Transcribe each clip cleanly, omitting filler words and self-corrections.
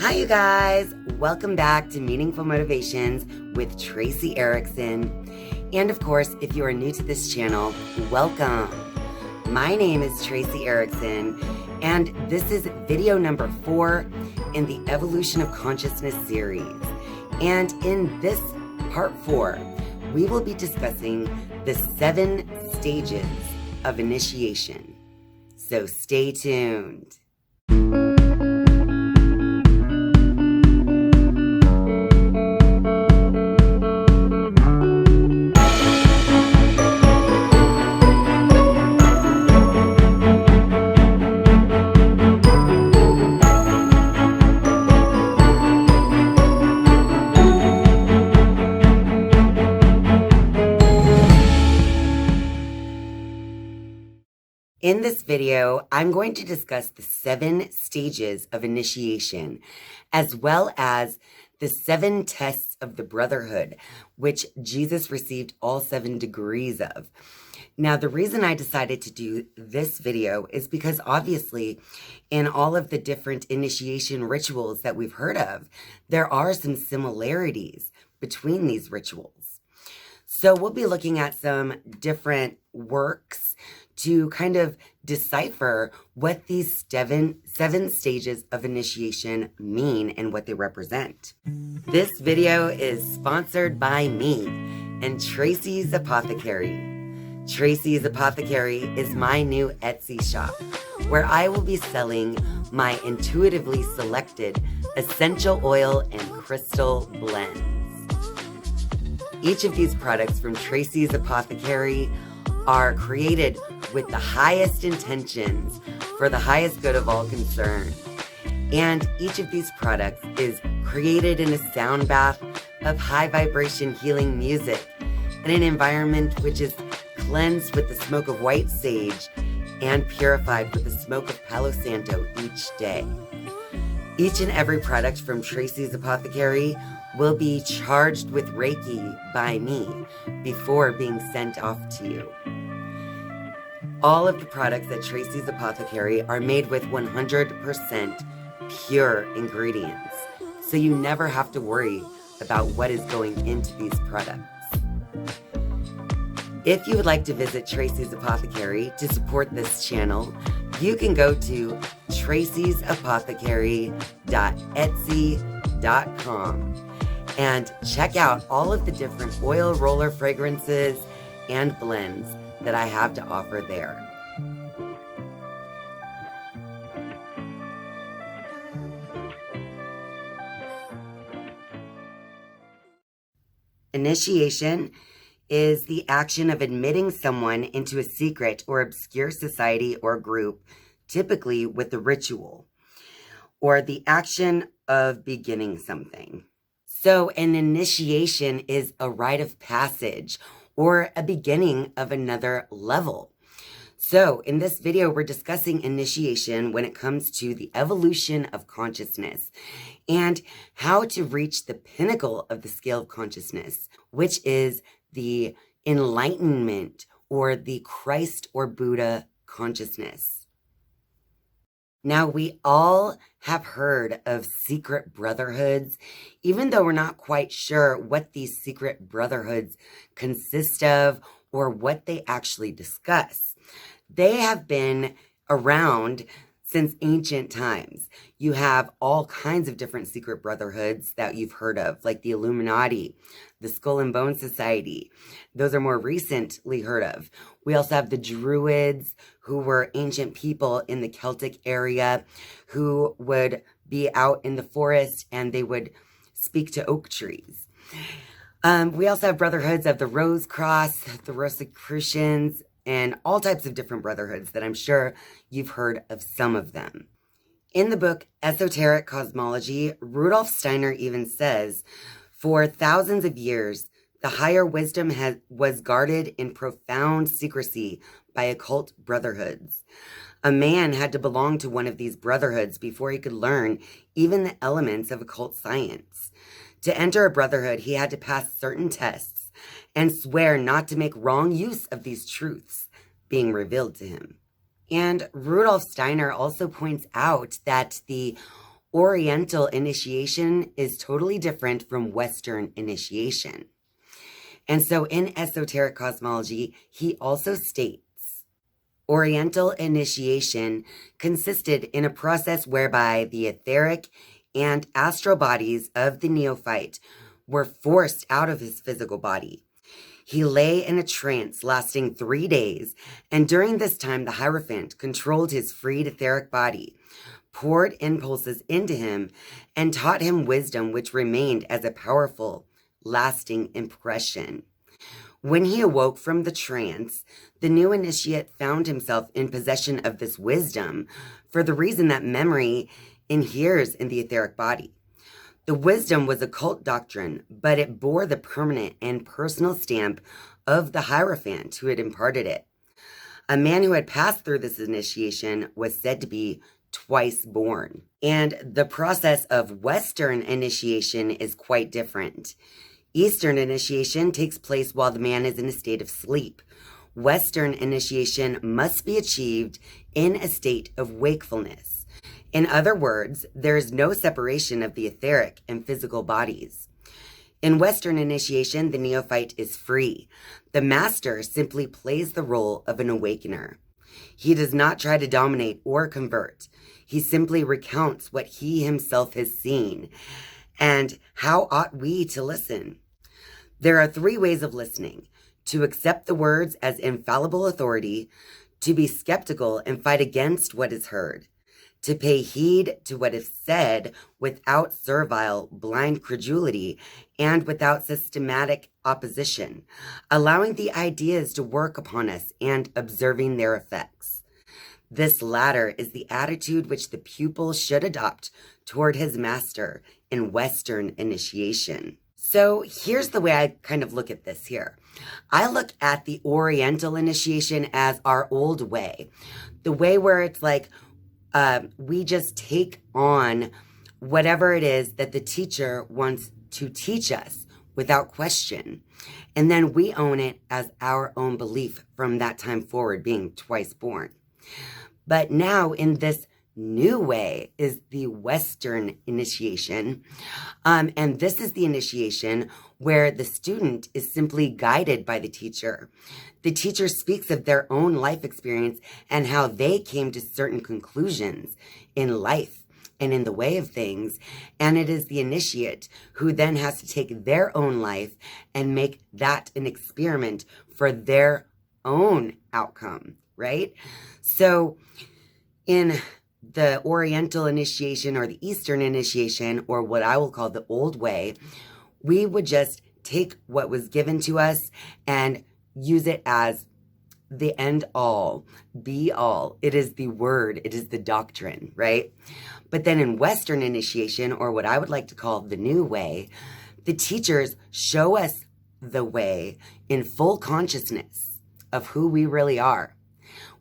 Hi, you guys. Welcome back to Meaningful Motivations with Tracy Erickson. And of course, if you are new to this channel, welcome. My name is Tracys Erickson, and this is video number 4 in the Evolution of Consciousness series. And in this part 4, we will be discussing the 7 stages of initiation. So stay tuned. In this video, I'm going to discuss the 7 stages of initiation, as well as the 7 tests of the Brotherhood, which Jesus received all 7 degrees of. Now, the reason I decided to do this video is because obviously in all of the different initiation rituals that we've heard of, there are some similarities between these rituals. So we'll be looking at some different works to kind of decipher what these 7 stages of initiation mean and what they represent. This video is sponsored by me and Tracys Apothecary. Tracys Apothecary is my new Etsy shop where I will be selling my intuitively selected essential oil and crystal blends. Each of these products from Tracys Apothecary are created with the highest intentions for the highest good of all concerned. And each of these products is created in a sound bath of high vibration healing music in an environment which is cleansed with the smoke of white sage and purified with the smoke of Palo Santo each day. Each and every product from Tracys Apothecary will be charged with Reiki by me before being sent off to you. All of the products at Tracys Apothecary are made with 100% pure ingredients, so you never have to worry about what is going into these products. If you would like to visit Tracys Apothecary to support this channel, you can go to tracysapothecary.etsy.com and check out all of the different oil roller fragrances and blends that I have to offer there. Initiation is the action of admitting someone into a secret or obscure society or group, typically with a ritual, or the action of beginning something. So an initiation is a rite of passage or a beginning of another level. So in this video, we're discussing initiation when it comes to the evolution of consciousness and how to reach the pinnacle of the scale of consciousness, which is the enlightenment or the Christ or Buddha consciousness. Now, we all have heard of secret brotherhoods, even though we're not quite sure what these secret brotherhoods consist of or what they actually discuss. They have been around since ancient times. You have all kinds of different secret brotherhoods that you've heard of, like the Illuminati, the Skull and Bone Society. Those are more recently heard of. We also have the Druids, who were ancient people in the Celtic area who would be out in the forest and they would speak to oak trees. We also have brotherhoods of the Rose Cross, the Rosicrucians, and all types of different brotherhoods that I'm sure you've heard of some of them. In the book Esoteric Cosmology, Rudolf Steiner even says, for thousands of years, the higher wisdom was guarded in profound secrecy by occult brotherhoods. A man had to belong to one of these brotherhoods before he could learn even the elements of occult science. To enter a brotherhood, he had to pass certain tests and swear not to make wrong use of these truths being revealed to him. And Rudolf Steiner also points out that the Oriental initiation is totally different from Western initiation. And so in esoteric cosmology, he also states, Oriental initiation consisted in a process whereby the etheric and astral bodies of the neophyte were forced out of his physical body. He lay in a trance lasting 3 days, and during this time the Hierophant controlled his freed etheric body, poured impulses into him, and taught him wisdom which remained as a powerful, lasting impression. When he awoke from the trance, the new initiate found himself in possession of this wisdom for the reason that memory inheres in the etheric body. The wisdom was occult doctrine, but it bore the permanent and personal stamp of the Hierophant who had imparted it. A man who had passed through this initiation was said to be twice born. And the process of Western initiation is quite different. Eastern initiation takes place while the man is in a state of sleep. Western initiation must be achieved in a state of wakefulness. In other words, there is no separation of the etheric and physical bodies. In Western initiation, the neophyte is free. The master simply plays the role of an awakener. He does not try to dominate or convert. He simply recounts what he himself has seen. And how ought we to listen? There are 3 ways of listening: to accept the words as infallible authority, to be skeptical and fight against what is heard, to pay heed to what is said without servile, blind credulity and without systematic opposition, allowing the ideas to work upon us and observing their effects. This latter is the attitude which the pupil should adopt toward his master in Western initiation. So here's the way I kind of look at this here. I look at the Oriental initiation as our old way, the way where it's like, we just take on whatever it is that the teacher wants to teach us without question. And then we own it as our own belief from that time forward, being twice born. But now in this new way is the Western initiation. And this is the initiation where the student is simply guided by the teacher. The teacher speaks of their own life experience and how they came to certain conclusions in life and in the way of things. And it is the initiate who then has to take their own life and make that an experiment for their own outcome, right? So in the Oriental initiation or the Eastern initiation, or what I will call the old way, we would just take what was given to us and use it as the end all, be all. It is the word, it is the doctrine, right? But then in Western initiation, or what I would like to call the new way, the teachers show us the way in full consciousness of who we really are,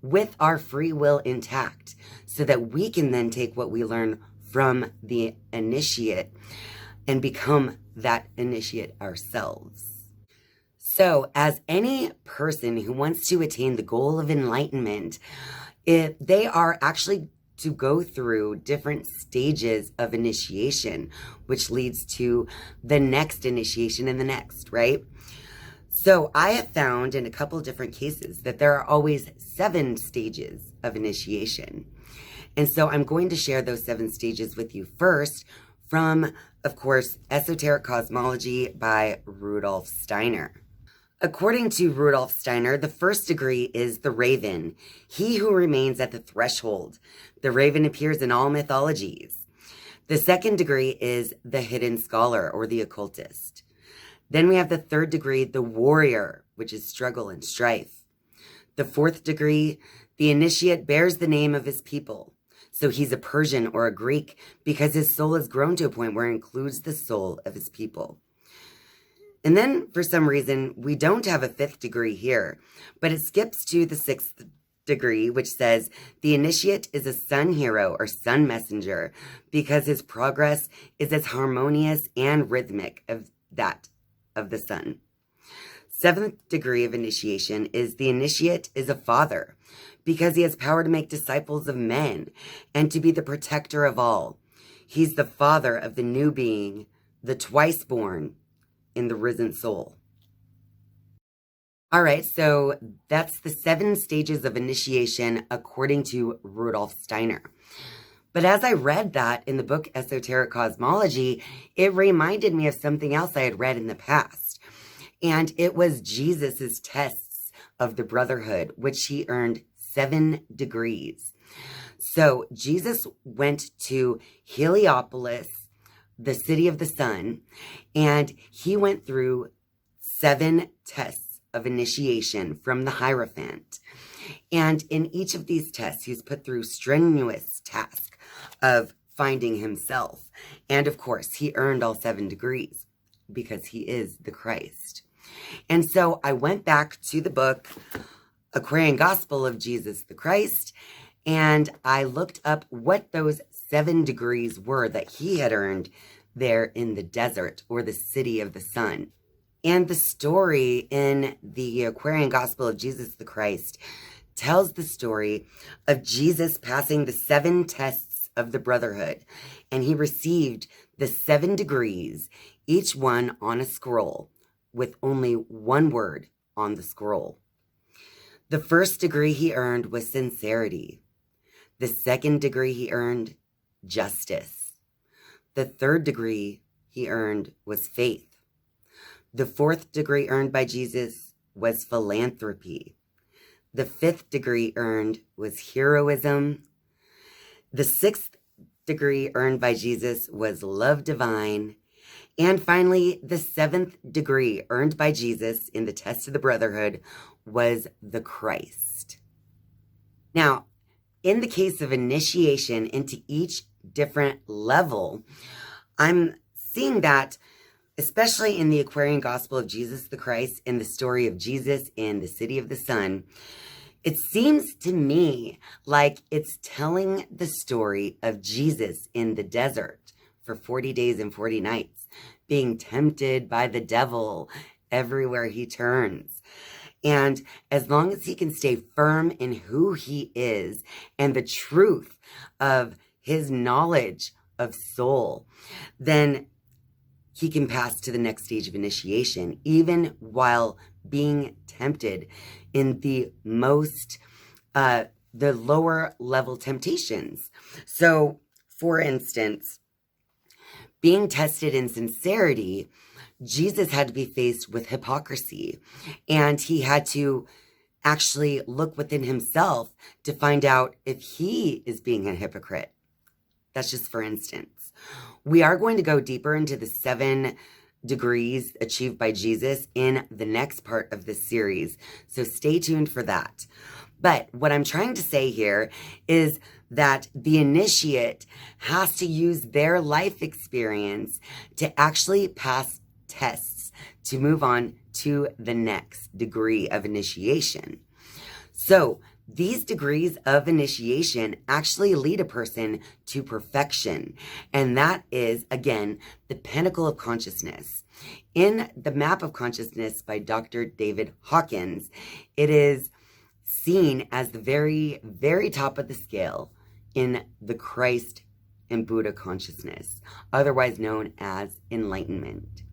with our free will intact, so that we can then take what we learn from the initiate and become that initiate ourselves. So as any person who wants to attain the goal of enlightenment, they are actually to go through different stages of initiation, which leads to the next initiation and the next, right? So I have found in a couple different cases that there are always 7 stages of initiation. And so I'm going to share those 7 stages with you first from, of course, Esoteric Cosmology by Rudolf Steiner. According to Rudolf Steiner, the first degree is the raven, he who remains at the threshold. The raven appears in all mythologies. The second degree is the hidden scholar or the occultist. Then we have the third degree, the warrior, which is struggle and strife. The fourth degree, the initiate bears the name of his people. So he's a Persian or a Greek because his soul has grown to a point where it includes the soul of his people. And then for some reason, we don't have a 5th degree here, but it skips to the 6th degree, which says the initiate is a sun hero or sun messenger because his progress is as harmonious and rhythmic as that of the sun. 7th degree of initiation is the initiate is a father because he has power to make disciples of men and to be the protector of all. He's the father of the new being, the twice born in the risen soul. All right, so that's the 7 stages of initiation according to Rudolf Steiner. But as I read that in the book Esoteric Cosmology, it reminded me of something else I had read in the past. And it was Jesus's tests of the Brotherhood, which he earned 7 degrees. So Jesus went to Heliopolis, the city of the sun, and he went through 7 tests of initiation from the Hierophant. And in each of these tests, he was put through strenuous task of finding himself. And of course, he earned all 7 degrees because he is the Christ. And so I went back to the book Aquarian Gospel of Jesus the Christ, and I looked up what those 7 degrees were that he had earned there in the desert or the city of the sun. And the story in the Aquarian Gospel of Jesus the Christ tells the story of Jesus passing the 7 tests of the Brotherhood, and he received the 7 degrees, each one on a scroll, with only one word on the scroll. The first degree he earned was sincerity. The second degree he earned, justice. The third degree he earned was faith. The 4th degree earned by Jesus was philanthropy. The 5th degree earned was heroism. The 6th degree earned by Jesus was love divine. And finally, the 7th degree earned by Jesus in the test of the Brotherhood was the Christ. Now, in the case of initiation into each different level, I'm seeing that, especially in the Aquarian Gospel of Jesus the Christ, in the story of Jesus in the city of the sun, it seems to me like it's telling the story of Jesus in the desert for 40 days and 40 nights, being tempted by the devil everywhere he turns. And as long as he can stay firm in who he is and the truth of his knowledge of soul, then he can pass to the next stage of initiation, even while being tempted in the most, the lower level temptations. So, for instance, being tested in sincerity, Jesus had to be faced with hypocrisy, and he had to actually look within himself to find out if he is being a hypocrite. That's just for instance. We are going to go deeper into the 7 degrees achieved by Jesus in the next part of this series, so stay tuned for that. But what I'm trying to say here is that the initiate has to use their life experience to actually pass tests to move on to the next degree of initiation. So these degrees of initiation actually lead a person to perfection. And that is, again, the pinnacle of consciousness. In the Map of Consciousness by Dr. David Hawkins, it is seen as the very, very top of the scale in the Christ and Buddha consciousness, otherwise known as enlightenment.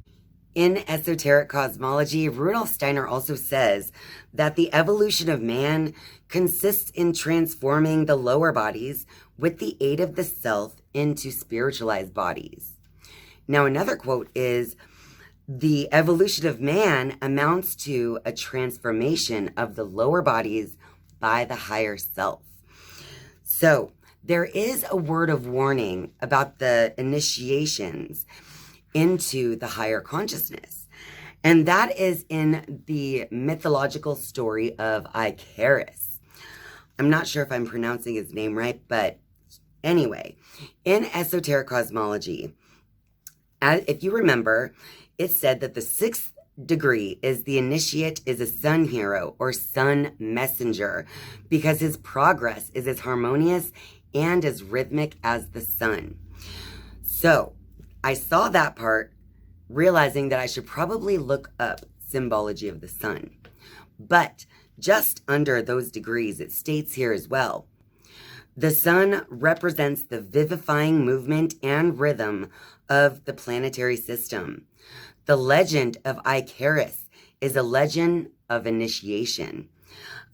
In Esoteric Cosmology, Rudolf Steiner also says that the evolution of man consists in transforming the lower bodies with the aid of the self into spiritualized bodies. Now, another quote is, the evolution of man amounts to a transformation of the lower bodies by the higher self. So there is a word of warning about the initiations into the higher consciousness. And that is in the mythological story of Icaruss. I'm not sure if I'm pronouncing his name right, but anyway, in Esoteric Cosmology, if you remember, it said that the 6th degree is the initiate is a sun hero or sun messenger because his progress is as harmonious and as rhythmic as the sun. So I saw that part, realizing that I should probably look up symbology of the sun. But just under those degrees, it states here as well, The sun represents the vivifying movement and rhythm of the planetary system. The legend of Icaruss is a legend of initiation.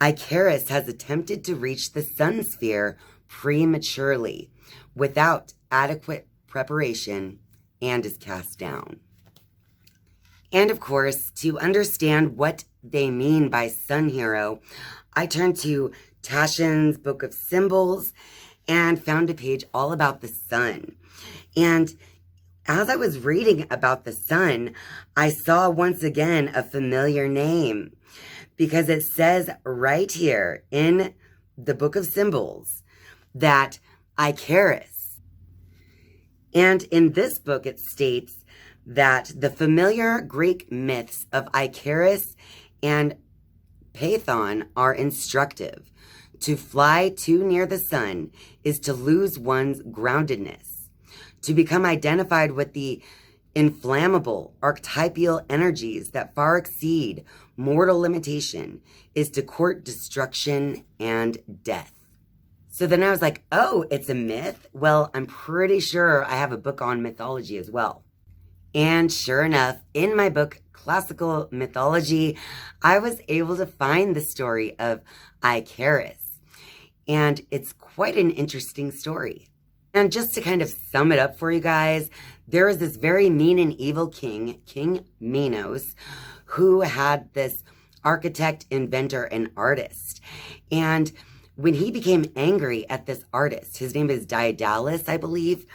Icaruss has attempted to reach the sun sphere prematurely without adequate preparation and is cast down. And of course, to understand what they mean by sun hero, I turned to Taschen's Book of Symbols and found a page all about the sun. And as I was reading about the sun, I saw once again a familiar name, because it says right here in the Book of Symbols that Icaruss. And in this book, it states that the familiar Greek myths of Icaruss and Python are instructive. To fly too near the sun is to lose one's groundedness. To become identified with the inflammable archetypal energies that far exceed mortal limitation is to court destruction and death. So then I was like, oh, it's a myth? Well, I'm pretty sure I have a book on mythology as well. And sure enough, in my book, Classical Mythology, I was able to find the story of Icaruss. And it's quite an interesting story. And just to kind of sum it up for you guys, there was this very mean and evil king, King Minos, who had this architect, inventor, and artist. And when he became angry at this artist, his name is Daedalus, I believe,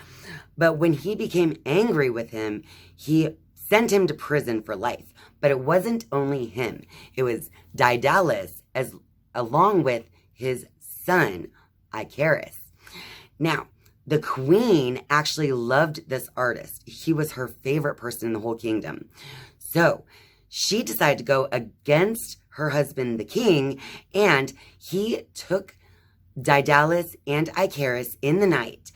but when he became angry with him, he sent him to prison for life. But it wasn't only him. It was Daedalus along with his son, Icaruss. Now, the queen actually loved this artist. He was her favorite person in the whole kingdom. So she decided to go against her husband, the king, and he took Daedalus and Icaruss in the night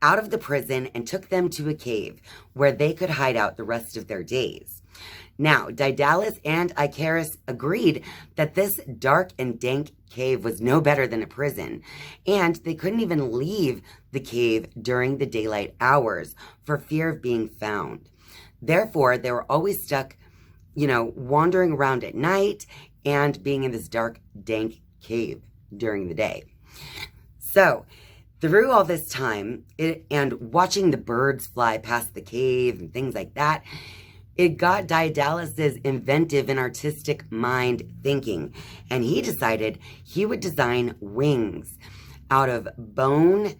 out of the prison and took them to a cave where they could hide out the rest of their days. Now, Daedalus and Icaruss agreed that this dark and dank cave was no better than a prison, and they couldn't even leave the cave during the daylight hours for fear of being found. Therefore, they were always stuck, wandering around at night and being in this dark, dank cave during the day. So, through all this time, and watching the birds fly past the cave and things like that, it got Daedalus's inventive and artistic mind thinking, and he decided he would design wings out of bone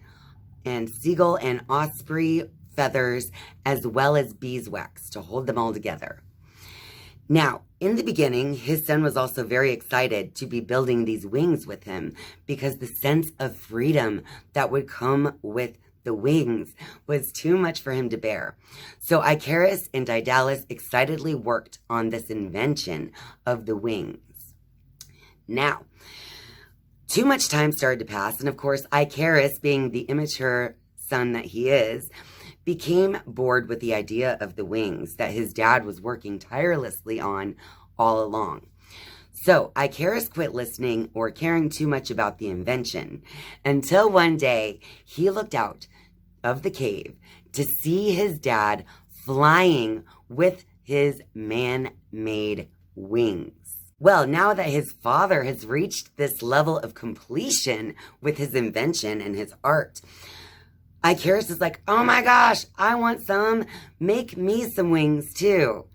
and seagull and osprey feathers, as well as beeswax to hold them all together. Now, in the beginning, his son was also very excited to be building these wings with him, because the sense of freedom that would come with the wings was too much for him to bear. So Icaruss and Daedalus excitedly worked on this invention of the wings. Now, too much time started to pass, and of course, Icaruss, being the immature son that he is, became bored with the idea of the wings that his dad was working tirelessly on all along. So Icaruss quit listening or caring too much about the invention, until one day he looked out of the cave to see his dad flying with his man-made wings. Well, now that his father has reached this level of completion with his invention and his art, Icaruss is like, oh my gosh, I want some. Make me some wings too.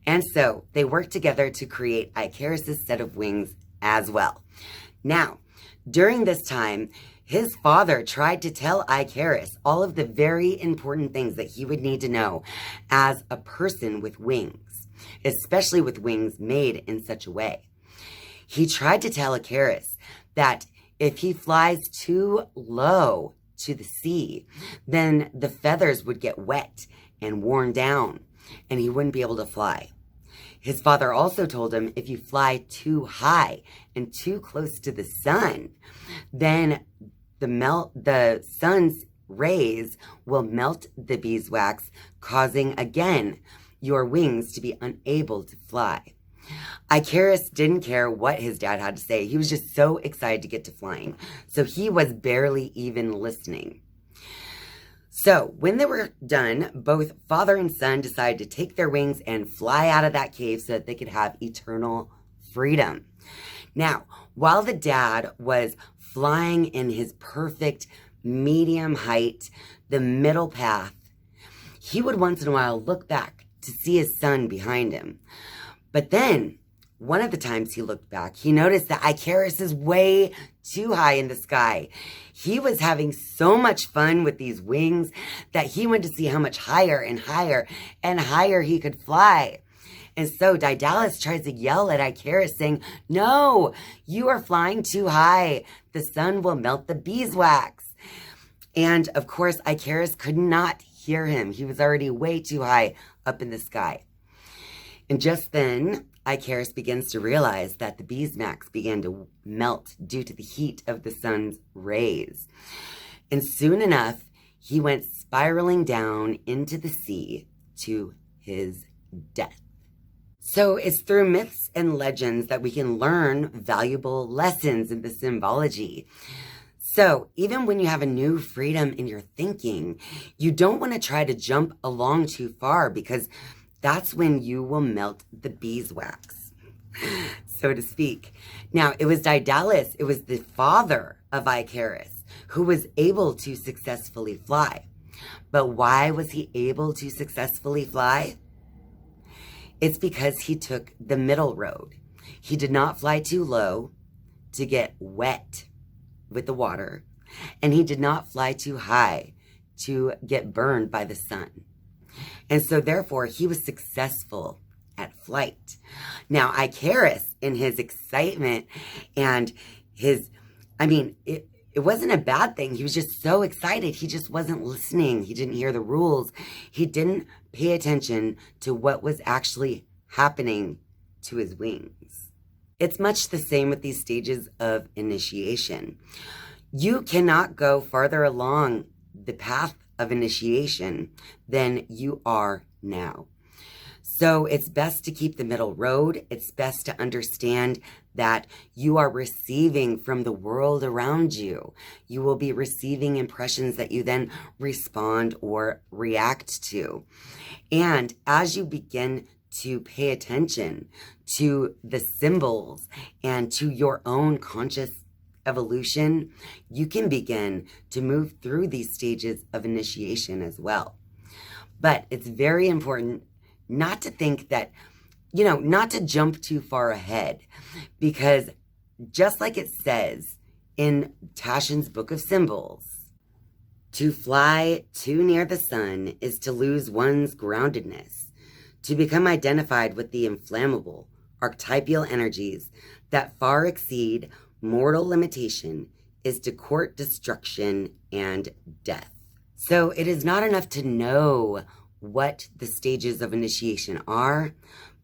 And so they worked together to create Icaruss's set of wings as well. Now, during this time, his father tried to tell Icaruss all of the very important things that he would need to know as a person with wings, especially with wings made in such a way. He tried to tell Icaruss that if he flies too low to the sea, then the feathers would get wet and worn down, and he wouldn't be able to fly. His father also told him if you fly too high and too close to the sun, then the sun's rays will melt the beeswax, causing again your wings to be unable to fly. Icaruss didn't care what his dad had to say. He was just so excited to get to flying. So he was barely even listening. So when they were done, both father and son decided to take their wings and fly out of that cave so that they could have eternal freedom. Now, while the dad was flying in his perfect medium height, the middle path, he would once in a while look back to see his son behind him. But then, one of the times he looked back, he noticed that Icaruss is way too high in the sky. He was having so much fun with these wings that he went to see how much higher and higher and higher he could fly. And so Daedalus tries to yell at Icaruss saying, "No, you are flying too high. The sun will melt the beeswax." And of course, Icaruss could not hear him. He was already way too high up in the sky. And just then, Icaruss begins to realize that the beeswax began to melt due to the heat of the sun's rays. And soon enough, he went spiraling down into the sea to his death. So it's through myths and legends that we can learn valuable lessons in the symbology. So even when you have a new freedom in your thinking, you don't want to try to jump along too far, because that's when you will melt the beeswax, so to speak. Now, it was Daedalus, it was the father of Icaruss, who was able to successfully fly. But why was he able to successfully fly? It's because he took the middle road. He did not fly too low to get wet with the water, and he did not fly too high to get burned by the sun. And so therefore, he was successful at flight. Now, Icaruss, in his excitement and it wasn't a bad thing. He was just so excited. He just wasn't listening. He didn't hear the rules. He didn't pay attention to what was actually happening to his wings. It's much the same with these stages of initiation. You cannot go farther along the path of initiation than you are now. So it's best to keep the middle road. It's best to understand that you are receiving from the world around you. You will be receiving impressions that you then respond or react to. And as you begin to pay attention to the symbols and to your own conscious evolution, you can begin to move through these stages of initiation as well. But it's very important not to think that, not to jump too far ahead, because just like it says in Taschen's Book of Symbols, to fly too near the sun is to lose one's groundedness, to become identified with the inflammable, archetypal energies that far exceed mortal limitation is to court destruction and death. So it is not enough to know what the stages of initiation are,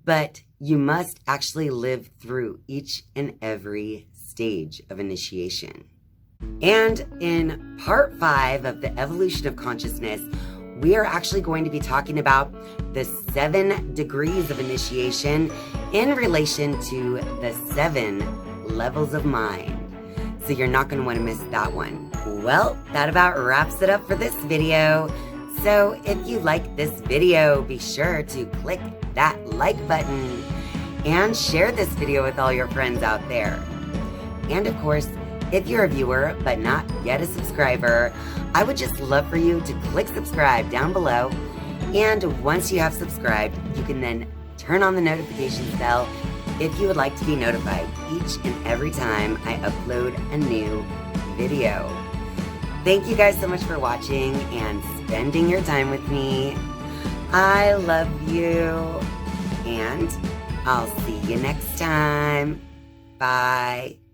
but you must actually live through each and every stage of initiation. And in part 5 of the evolution of consciousness, we are actually going to be talking about the 7 degrees of initiation in relation to the 7 levels of mind. So you're not going to want to miss that one. Well, that about wraps it up for this video. So if you like this video, be sure to click that like button and share this video with all your friends out there. And of course, if you're a viewer but not yet a subscriber, I would just love for you to click subscribe down below. And once you have subscribed, you can then turn on the notifications bell if you would like to be notified each and every time I upload a new video. Thank you guys so much for watching and spending your time with me. I love you, and I'll see you next time. Bye.